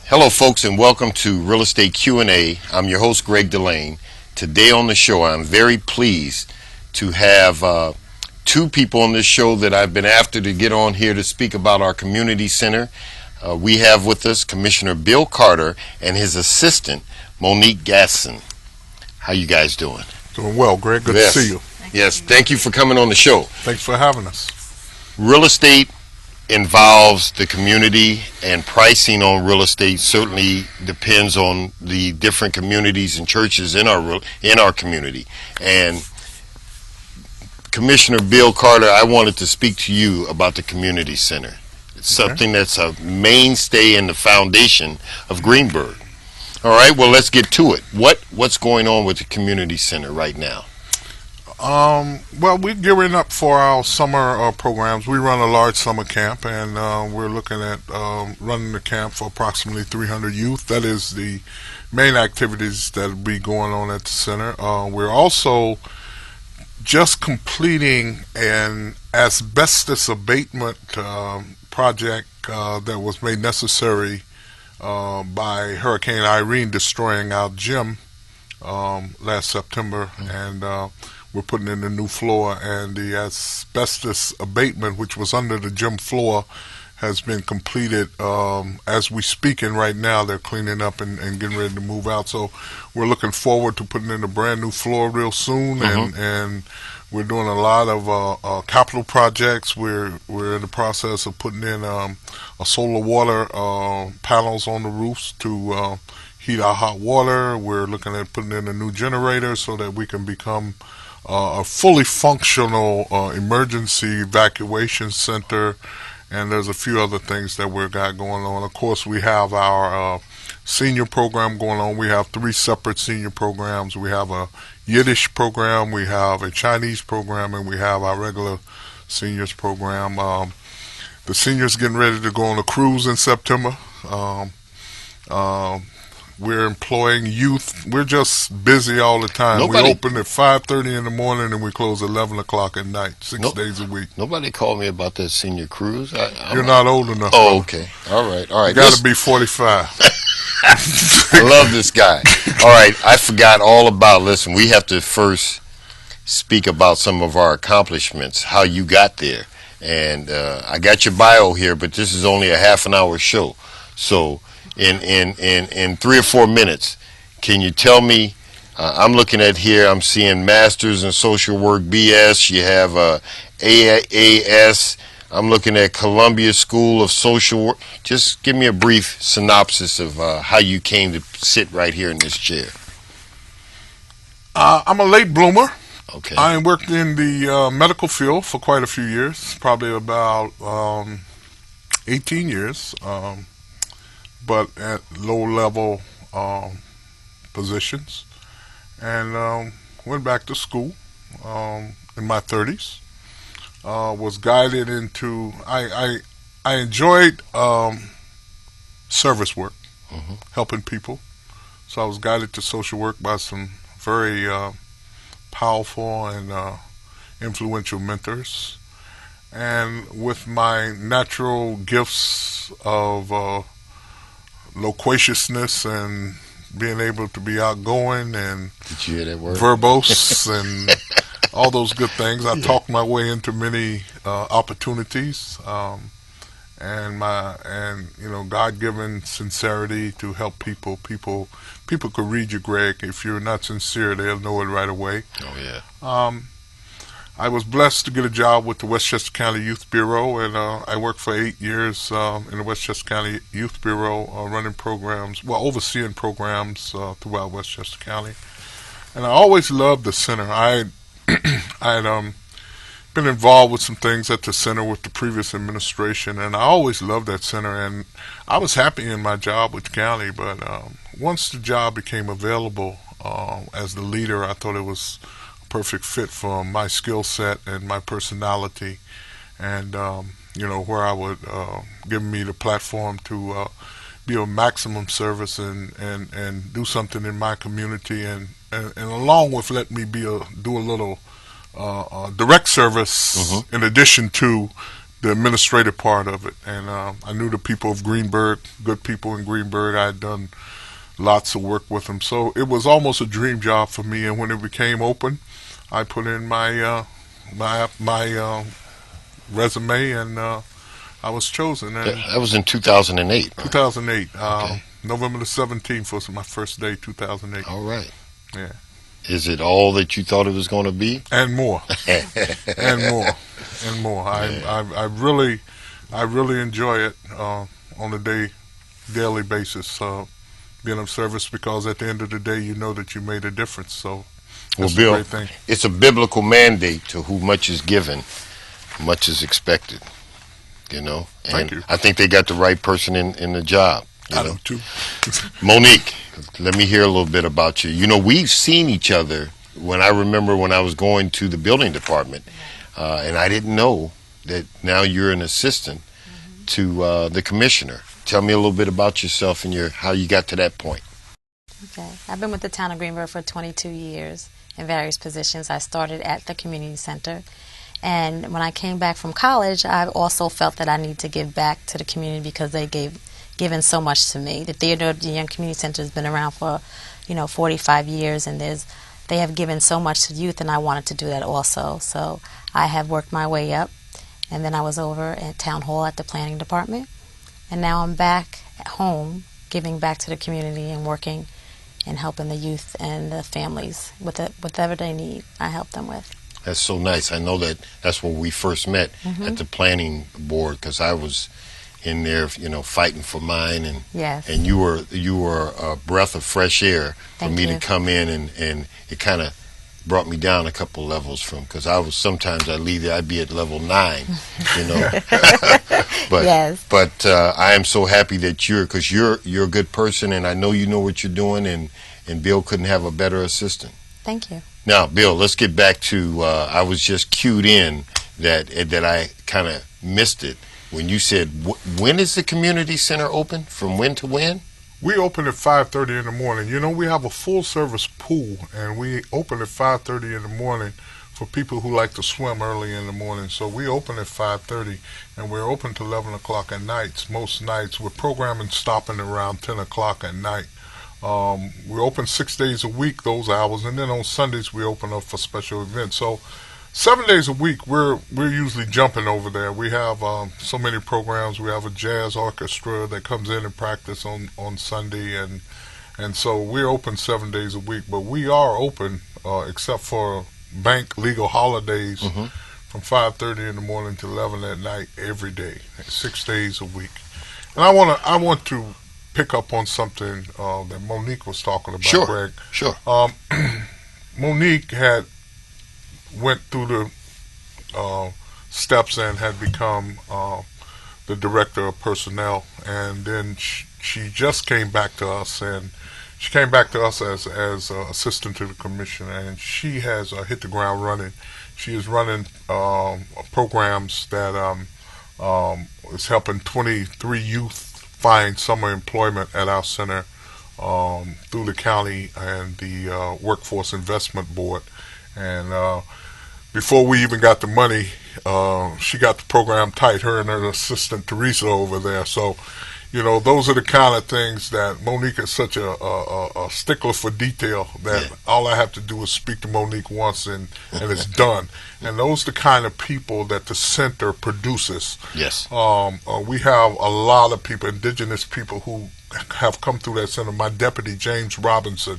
Hello folks, and welcome to Real Estate Q&A. I'm your host Greg Delane. Today on the show I'm very pleased to have two people on this show that I've been after to get on here to speak about our community center. We have with us Commissioner Bill Carter and his assistant Monique Gaston. How you guys doing? Doing well, Greg. Good Yes. to see you. Yes, thank you for coming on the show. Thanks for having us. Real estate involves the community, and pricing on real estate certainly depends on the different communities and churches in our community. And Commissioner Bill Carter, I wanted to speak to you about the community center. It's something that's a mainstay in the foundation of Greenburgh. All right, well, let's get to it. What's going on with the community center right now? Well, we're gearing up for our summer programs. We run a large summer camp, and we're looking at running the camp for approximately 300 youth. That is the main activities that will be going on at the center. We're also just completing an asbestos abatement project that was made necessary by Hurricane Irene destroying our gym last September, and we're putting in a new floor, and the asbestos abatement, which was under the gym floor, has been completed as we speak, and right now they're cleaning up and getting ready to move out. So we're looking forward to putting in a brand new floor real soon, and we're doing a lot of capital projects. We're in the process of putting in a solar water panels on the roofs to heat our hot water. We're looking at putting in a new generator so that we can become a fully functional emergency evacuation center, and there's a few other things that we've got going on. Of course, we have our senior program going on. We have 3 separate senior programs. We have a Yiddish program, we have a Chinese program, and we have our regular seniors program. The seniors getting ready to go on a cruise in September. We're employing youth. We're just busy all the time. We open at 5:30 in the morning and we close at 11 o'clock at night, 6 days a week. Nobody called me about that senior cruise. You're not old enough. Oh, okay. All right. You got to be 45. I love this guy. All right. I forgot all about, listen, we have to first speak about some of our accomplishments, how you got there. And I got your bio here, but this is only a half an hour show. So in 3 or 4 minutes, can you tell me, I'm looking at here, I'm seeing Masters in Social Work BS, you have AAS, I'm looking at Columbia School of Social Work. Just give me a brief synopsis of how you came to sit right here in this chair. I'm a late bloomer. Okay. I worked in the medical field for quite a few years, probably about 18 years. But at low-level positions, and went back to school in my 30s. Was guided into I enjoyed service work, helping people. So I was guided to social work by some very powerful and influential mentors, and with my natural gifts of loquaciousness and being able to be outgoing and Did you hear that word? verbose and all those good things, I talked my way into many opportunities, and God-given sincerity to help people. People could read you, Greg. If you're not sincere, they'll know it right away. Oh yeah. I was blessed to get a job with the Westchester County Youth Bureau, and I worked for 8 years in the Westchester County Youth Bureau, running programs, overseeing programs throughout Westchester County. And I always loved the center. I had been involved with some things at the center with the previous administration, and I always loved that center, and I was happy in my job with the county. But once the job became available as the leader, I thought it was a perfect fit for my skill set and my personality, and where I would give me the platform to be of maximum service and do something in my community, and along with let me do a little direct service in addition to the administrative part of it. And I knew the people of Greenburgh, good people in Greenburgh. I had done lots of work with them, so it was almost a dream job for me. And when it became open, I put in my resume, and I was chosen. And that was in 2008. Right? 2008, Okay. November the 17th was my first day. 2008. All right. Yeah. Is it all that you thought it was going to be? And more, and more, and more. Yeah. I really enjoy it on a daily basis, being of service, because at the end of the day, you know that you made a difference. So Well, that's a Bill, great thing. it's a biblical mandate to who much is given, much is expected. And Thank you. I think they got the right person in the job. I do too. Monique, let me hear a little bit about you. We've seen each other when I was going to the building department, and I didn't know that now you're an assistant to the commissioner. Tell me a little bit about yourself and how you got to that point. Okay. I've been with the town of Greenburgh for 22 years in various positions. I started at the community center, and when I came back from college, I also felt that I need to give back to the community because they given so much to me. The Theodore the Young Community Center has been around for 45 years, and they have given so much to youth, and I wanted to do that also. So I have worked my way up, and then I was over at Town Hall at the planning department, and now I'm back at home giving back to the community and working and helping the youth and the families with whatever they need. I help them with. That's so nice. I know that's where we first met at the planning board, because I was in there, fighting for mine, and Yes. and you were a breath of fresh air for Thank me you. to come in, and it kind of brought me down a couple levels because sometimes I'd leave there, I'd be at level 9, but Yes. but I am so happy that because you're a good person, and I know you know what you're doing, and Bill couldn't have a better assistant. Thank you. Now, Bill, let's get back to I was just cued in that I kind of missed it when you said, when is the community center open? From when to when? We open at 5:30 in the morning. We have a full service pool, and we open at 5:30 in the morning for people who like to swim early in the morning. So we open at 5:30, and we're open to 11 o'clock at nights. Most nights, we're programming stopping around 10 o'clock at night. We open 6 days a week, those hours, and then on Sundays we open up for special events. So 7 days a week, we're usually jumping over there. We have so many programs. We have a jazz orchestra that comes in and practice on Sunday, and so we're open 7 days a week. But we are open, except for bank legal holidays, from 5:30 in the morning to 11 at night every day, 6 days a week. And I want to pick up on something that Monique was talking about, Sure. Greg. Sure. Monique went through the steps and had become the director of personnel, and then she just came back to us, and she came back to us as assistant to the commissioner, and she has hit the ground running. She is running programs that is helping 23 youth find summer employment at our center through the county and the Workforce Investment Board. And before we even got the money, she got the program tight, her and her assistant Teresa over there. So, those are the kind of things that Monique is such a stickler for detail that all I have to do is speak to Monique once and it's done. And those are the kind of people that the center produces. Yes. We have a lot of people, indigenous people, who have come through that center. My deputy, James Robinson.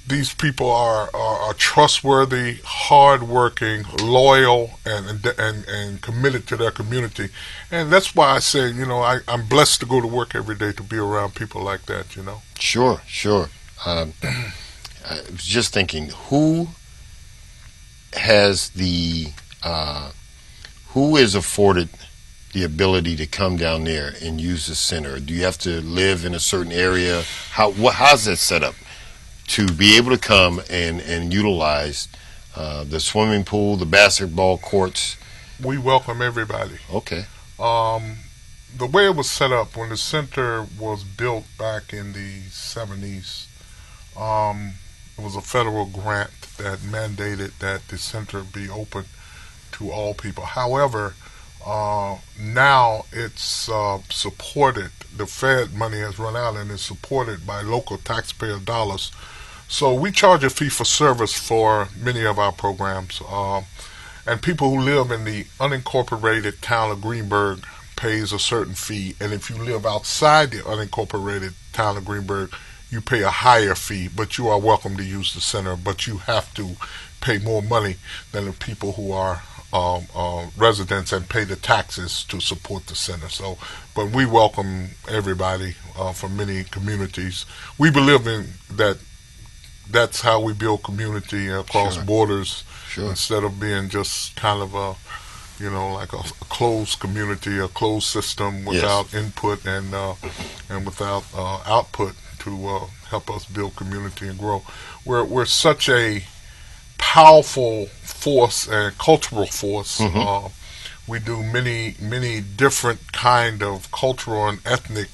These people are trustworthy, hardworking, loyal, and committed to their community, and that's why I say, I'm blessed to go to work every day to be around people like that. Sure. I was just thinking, who has the who is afforded the ability to come down there and use the center? Do you have to live in a certain area? How's that set up to be able to come and utilize the swimming pool, the basketball courts? We welcome everybody. Okay. The way it was set up when the center was built back in the 70s, it was a federal grant that mandated that the center be open to all people. However, now it's supported. The Fed money has run out and is supported by local taxpayer dollars. So we charge a fee for service for many of our programs. And people who live in the unincorporated town of Greenburgh pays a certain fee. And if you live outside the unincorporated town of Greenburgh, you pay a higher fee, but you are welcome to use the center, but you have to pay more money than the people who are residents and pay the taxes to support the center. So, but we welcome everybody from many communities. We believe in that. That's how we build community across borders, instead of being just kind of like a closed community, a closed system without input and without output to help us build community and grow. We're such a powerful force and cultural force. We do many different kind of cultural and ethnic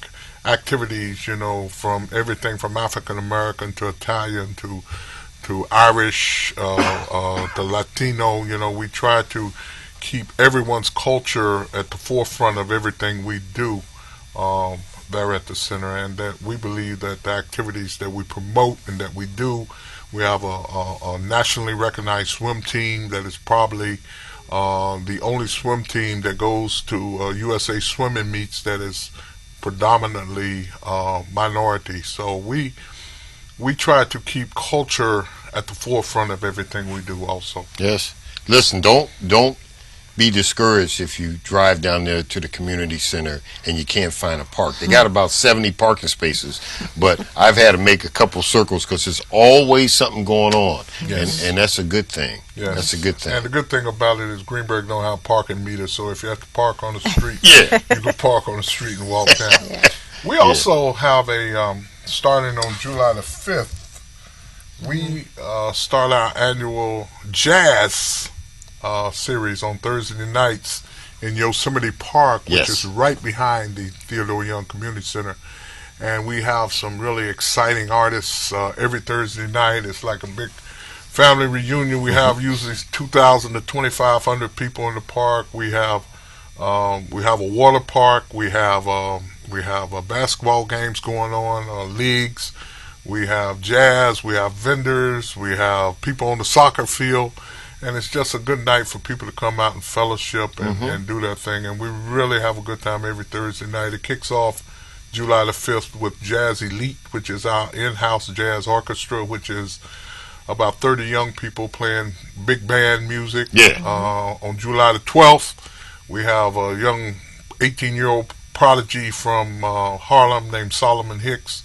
activities, from everything from African American to Italian to Irish, the Latino. We try to keep everyone's culture at the forefront of everything we do there at the center, and that we believe that the activities that we promote and that we do, we have a nationally recognized swim team that is probably the only swim team that goes to USA swimming meets that is predominantly minority. So we try to keep culture at the forefront of everything we do also. Yes. Listen, don't be discouraged if you drive down there to the community center and you can't find a park. They got about 70 parking spaces, but I've had to make a couple circles because there's always something going on. Yes. And that's a good thing. Yes. That's a good thing. And the good thing about it is Greenburgh don't have parking meters, so if you have to park on the street, you can park on the street and walk down. We also have a, starting on July the 5th, we start our annual jazz series on Thursday nights in Yosemite Park, which is right behind the Theodore Young Community Center. And we have some really exciting artists every Thursday night. It's like a big family reunion. We have usually 2,000 to 2,500 people in the park. We have a water park. We have basketball games going on, leagues. We have jazz. We have vendors. We have people on the soccer field. And it's just a good night for people to come out and fellowship and do their thing. And we really have a good time every Thursday night. It kicks off July the 5th with Jazz Elite, which is our in-house jazz orchestra, which is about 30 young people playing big band music. On July the 12th, we have a young 18-year-old prodigy from Harlem named Solomon Hicks,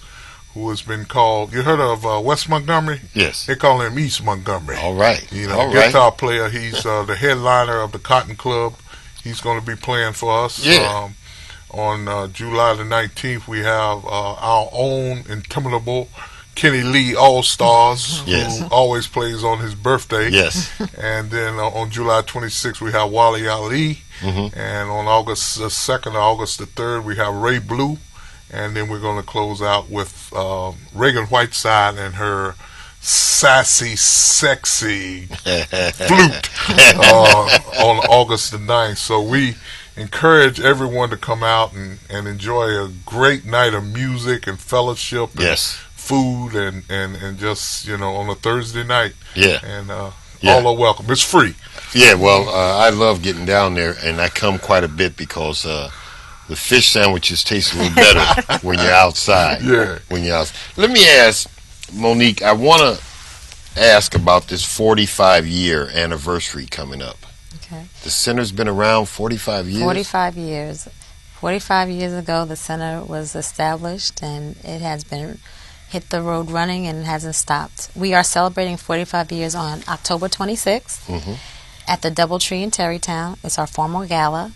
who has been called, you heard of West Montgomery? Yes. They call him East Montgomery. All right. Guitar player. He's the headliner of the Cotton Club. He's going to be playing for us. On July the 19th, we have our own intimidable Kenny Lee All-Stars, who always plays on his birthday. And then on July 26th, we have Wally Ali. And on August the 2nd or August the 3rd, we have Ray Blue. And then we're going to close out with Reagan Whiteside and her sassy, sexy flute on August the 9th. So we encourage everyone to come out and enjoy a great night of music and fellowship and food and just, on a Thursday night. And all are welcome. It's free. I love getting down there, and I come quite a bit because the fish sandwiches taste a little better when you're outside. When you're outside. Let me ask, Monique, I want to ask about this 45-year anniversary coming up. Okay. The center's been around 45 years? 45 years. 45 years ago, the center was established, and it has been hit the road running and hasn't stopped. We are celebrating 45 years on October 26th. at the Doubletree in Terrytown. It's our formal gala.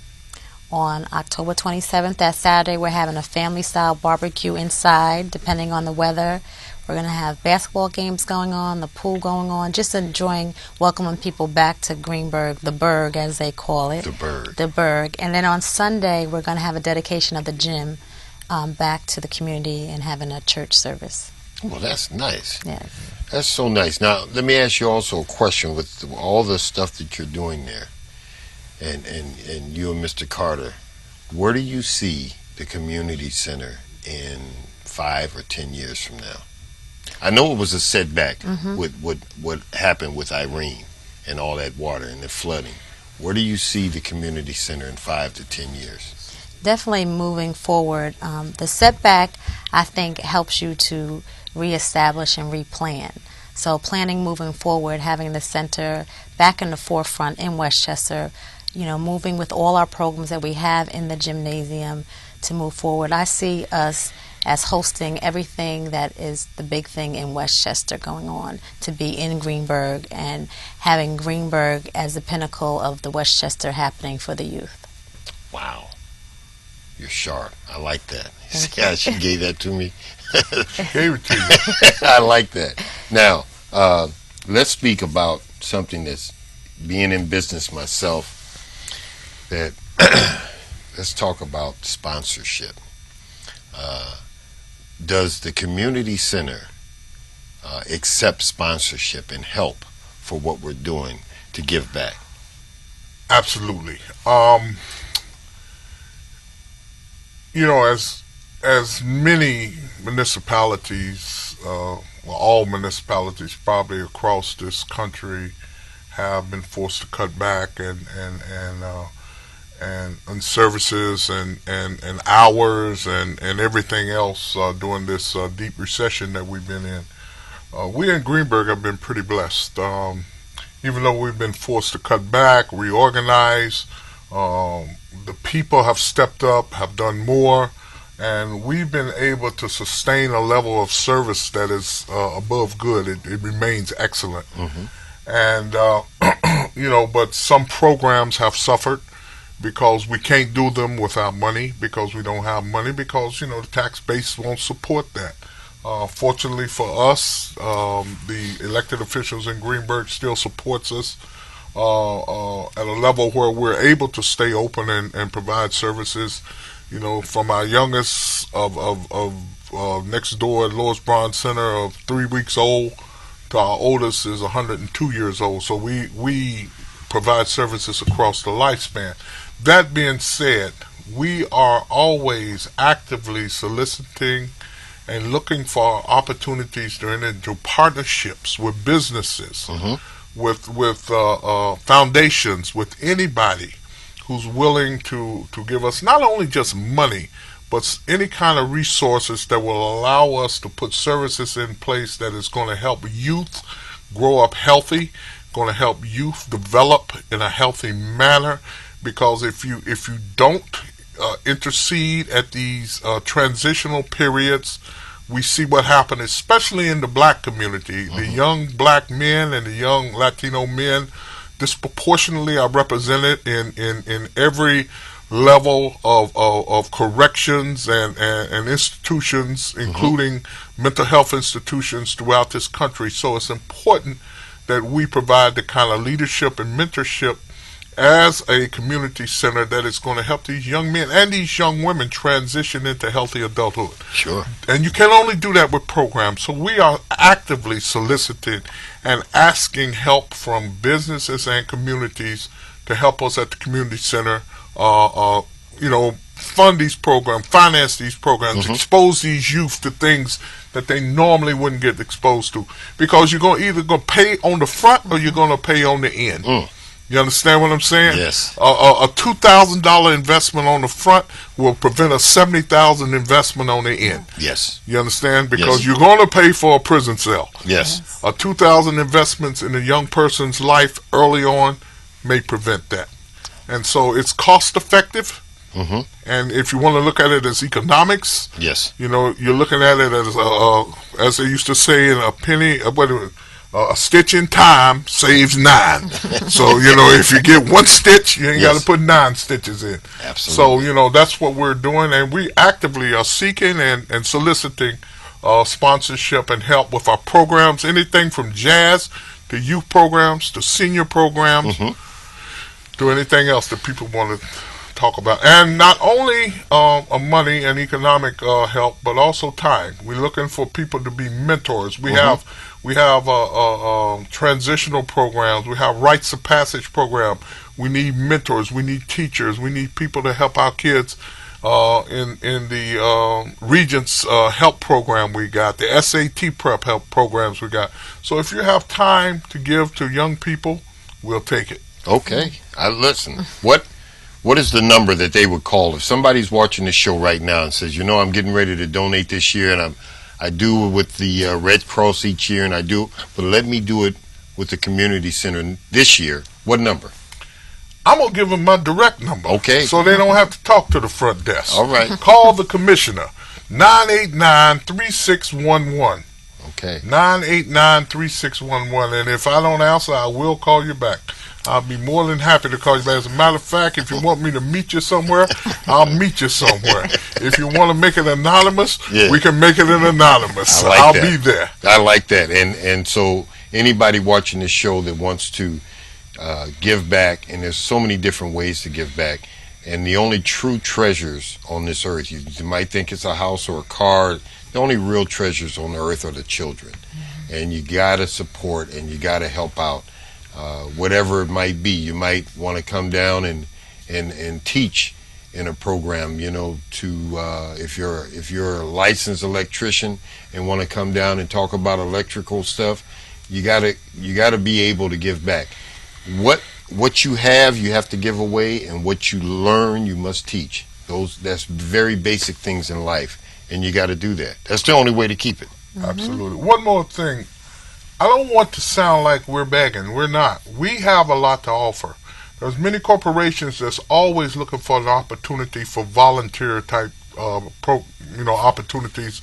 On October 27th, that Saturday, we're having a family-style barbecue inside, depending on the weather. We're going to have basketball games going on, the pool going on, just enjoying welcoming people back to Greenburgh, the Burg, as they call it. The Burg. The Burg. And then on Sunday, we're going to have a dedication of the gym back to the community and having a church service. Well, that's nice. Yes. That's so nice. Now, let me ask you also a question with all the stuff that you're doing there, and you and Mr. Carter, where do you see the community center in 5 or 10 years from now? I know it was a setback with what happened with Irene and all that water and the flooding. Where do you see the community center in 5 to 10 years? Definitely moving forward. The setback, I think, helps you to reestablish and replan. So planning moving forward, having the center back in the forefront in Westchester, moving with all our programs that we have in the gymnasium to move forward. I see us as hosting everything that is the big thing in Westchester going on, to be in Greenburgh and having Greenburgh as the pinnacle of the Westchester happening for the youth. Wow. You're sharp. I like that. See how she gave that to me? Gave it to you. I like that. Now, let's speak about something that's being in business myself. That let's talk about sponsorship. Does the community center accept sponsorship and help for what we're doing to give back? Absolutely. As many municipalities, all municipalities probably across this country have been forced to cut back and services and hours and everything else during this deep recession that we've been in. We in Greenburgh have been pretty blessed. Even though we've been forced to cut back, reorganize, the people have stepped up, have done more, and we've been able to sustain a level of service that is above good. It remains excellent. And, but some programs have suffered because we can't do them without money, because we don't have money, because, the tax base won't support that. Fortunately for us, the elected officials in Greenburgh still supports us at a level where we're able to stay open and provide services. From our youngest of next door at Lois Braun Center of 3 weeks old to our oldest is 102 years old. So we provide services across the lifespan. That being said, we are always actively soliciting and looking for opportunities to enter into partnerships with businesses, with foundations, with anybody who's willing to give us not only just money, but any kind of resources that will allow us to put services in place that is going to help youth grow up healthy, going to help youth develop in a healthy manner. Because if you don't intercede at these transitional periods, we see what happened, especially in the black community. The young black men and the young Latino men disproportionately are represented in every level of corrections and institutions, including mental health institutions throughout this country. So it's important that we provide the kind of leadership and mentorship as a community center that is going to help these young men and these young women transition into healthy adulthood. Sure. And you can only do that with programs. So we are actively soliciting and asking help from businesses and communities to help us at the community center, fund these programs, finance these programs, expose these youth to things that they normally wouldn't get exposed to. Because you're going to either go pay on the front or you're going to pay on the end. You understand what I'm saying? Yes. A $2,000 investment on the front will prevent a $70,000 investment on the end. Yes. You understand? Because you're going to pay for a prison cell. Yes. A $2,000 investments in a young person's life early on may prevent that. And so it's cost effective. And if you want to look at it as economics, yes, you're looking at it as they used to say in a penny, a stitch in time saves 9. So, if you get 1 stitch, you ain't got to put 9 stitches in. Absolutely. So, that's what we're doing, and we actively are seeking and soliciting sponsorship and help with our programs, anything from jazz to youth programs to senior programs to anything else that people want to talk about. And not only money and economic help, but also time. We're looking for people to be mentors. We have transitional programs. We have rites of passage program. We need mentors. We need teachers. We need people to help our kids in the Regents help program we got, the SAT prep help programs we got. So if you have time to give to young people, we'll take it. Okay. Listen, what is the number that they would call if somebody's watching this show right now and says, I'm getting ready to donate this year, and I do it with the Red Cross each year, and I do, but let me do it with the community center this year. What number? I'm going to give them my direct number. Okay. So they don't have to talk to the front desk. All right. Call the commissioner, 989-3611. Okay. 989-3611. And if I don't answer, I will call you back. I'll be more than happy to call you back. As a matter of fact, if you want me to meet you somewhere, I'll meet you somewhere. If you want to make it anonymous, we can make it anonymous. I'll be there. I like that. And so anybody watching this show that wants to give back, and there's so many different ways to give back, and the only true treasures on this earth, you might think it's a house or a car, the only real treasures on earth are the children. And you got to support and you got to help out. Whatever it might be, you might want to come down and teach in a program. If you're a licensed electrician and want to come down and talk about electrical stuff, you gotta be able to give back. What you have to give away, and what you learn, you must teach. That's very basic things in life, and you got to do that. That's the only way to keep it. Absolutely. One more thing. I don't want to sound like we're begging. We're not. We have a lot to offer. There's many corporations that's always looking for an opportunity for volunteer type opportunities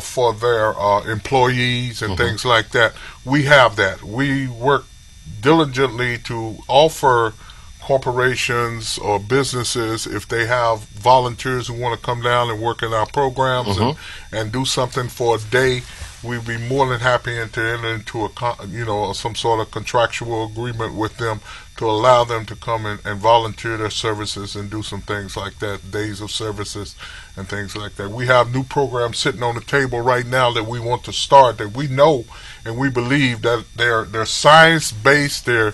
for their employees and things like that. We have that. We work diligently to offer corporations or businesses, if they have volunteers who want to come down and work in our programs and do something for a day, we'd be more than happy to enter into some sort of contractual agreement with them to allow them to come and volunteer their services and do some things like that, days of services and things like that. We have new programs sitting on the table right now that we want to start, that we know and we believe that they're science-based, they're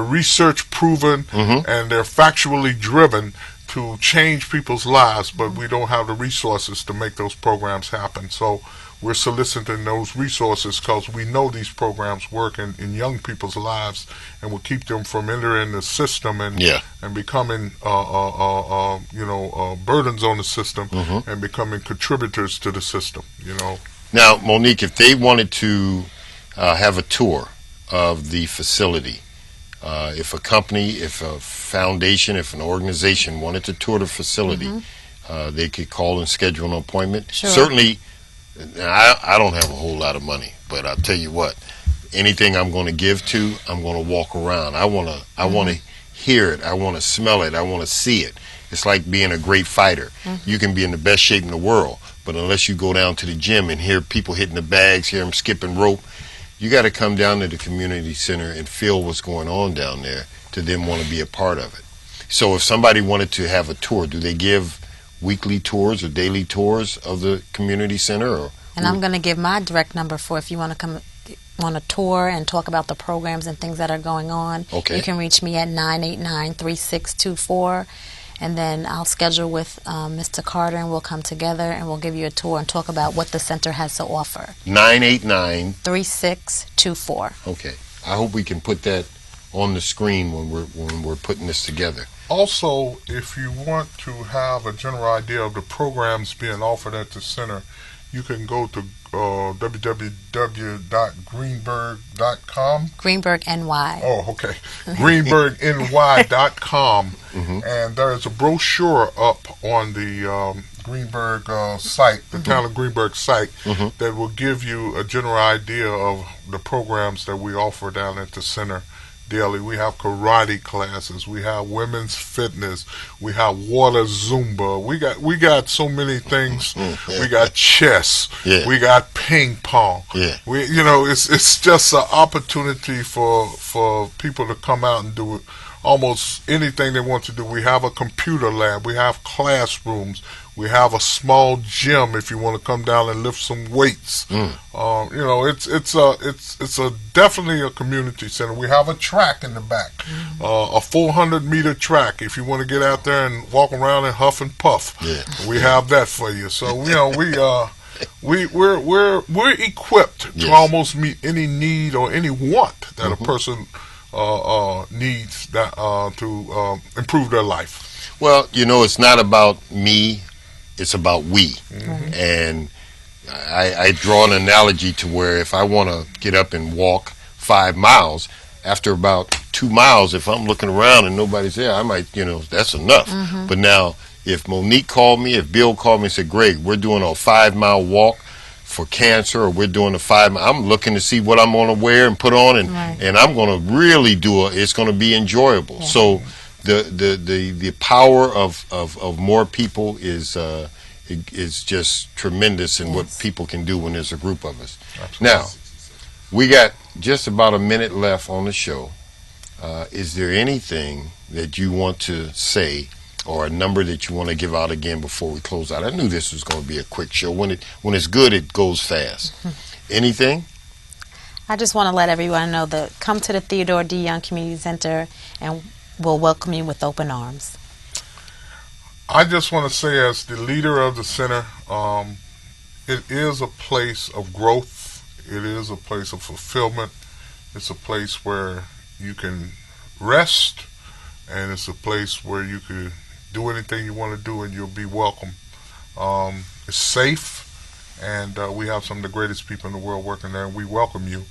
research proven, and they're factually driven to change people's lives, but we don't have the resources to make those programs happen. So we're soliciting those resources because we know these programs work in young people's lives and will keep them from entering the system and becoming burdens on the system and becoming contributors to the system. Now, Monique, if they wanted to have a tour of the facility, if a company, if a foundation, if an organization wanted to tour the facility, they could call and schedule an appointment. Sure. Certainly, I don't have a whole lot of money, but I'll tell you what, anything I'm going to give to, I'm going to walk around. I want to hear it. I want to smell it. I want to see it. It's like being a great fighter. You can be in the best shape in the world, but unless you go down to the gym and hear people hitting the bags, hear them skipping rope, you got to come down to the community center and feel what's going on down there to then want to be a part of it. So if somebody wanted to have a tour, do they give weekly tours or daily tours of the community center? And I'm going to give my direct number for if you want to come on a tour and talk about the programs and things that are going on. Okay. You can reach me at 989-3624. And then I'll schedule with Mr. Carter, and we'll come together and we'll give you a tour and talk about what the center has to offer. 989-3624. Okay. I hope we can put that on the screen when we're putting this together. Also, if you want to have a general idea of the programs being offered at the center, you can go to www.greenberg.com. Greenberg NY. Oh, okay. GreenbergNY.com. And there is a brochure up on the Greenberg site, the town of Greenberg site, Mm-hmm. that will give you a general idea of the programs that we offer down at the center daily. We have karate classes, we have women's fitness, we have water Zumba. We got so many things. We got chess. Yeah. We got ping pong. Yeah. It's just an opportunity for people to come out and do almost anything they want to do. We have a computer lab. We have classrooms. We have a small gym if you want to come down and lift some weights. It's definitely a community center. We have a track in the back, a 400-meter track. If you want to get out there and walk around and huff and puff, we have that for you. So we're equipped to almost meet any need or any want that a person needs that to improve their life. Well, it's not about me, it's about we. And I draw an analogy to where if I want to get up and walk 5 miles, after about 2 miles, if I'm looking around and nobody's there, I might, that's enough. But now, if Monique called me, if Bill called me and said, Greg, we're doing a 5-mile walk for cancer, or we're doing a 5 mile, I'm looking to see what I'm going to wear and put on, and I'm going to really it's going to be enjoyable. So the power of more people is just tremendous in what people can do when there's a group of us. Absolutely. Now, we got just about a minute left on the show. Is there anything that you want to say, or a number that you want to give out again before we close out? I knew this was going to be a quick show. When it's good, it goes fast. Anything? I just want to let everyone know that come to the Theodore D. Young Community Center, and we'll welcome you with open arms. I just want to say, as the leader of the center, it is a place of growth. It is a place of fulfillment. It's a place where you can rest, and it's a place where you can do anything you want to do and you'll be welcome. It's safe, and we have some of the greatest people in the world working there, and we welcome you.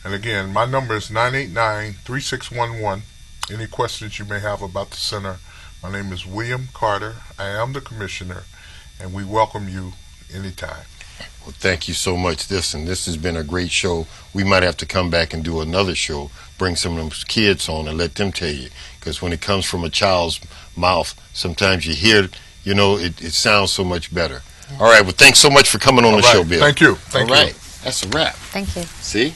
And again, my number is 989-3611. Any questions you may have about the center, my name is William Carter. I am the commissioner, and we welcome you anytime. Well, thank you so much. This has been a great show. We might have to come back and do another show, bring some of them kids on and let them tell you, because when it comes from a child's mouth, sometimes you hear, it sounds so much better. Yeah. All right, well, thanks so much for coming on the show, Bill. Thank you. All right, that's a wrap. Thank you. See?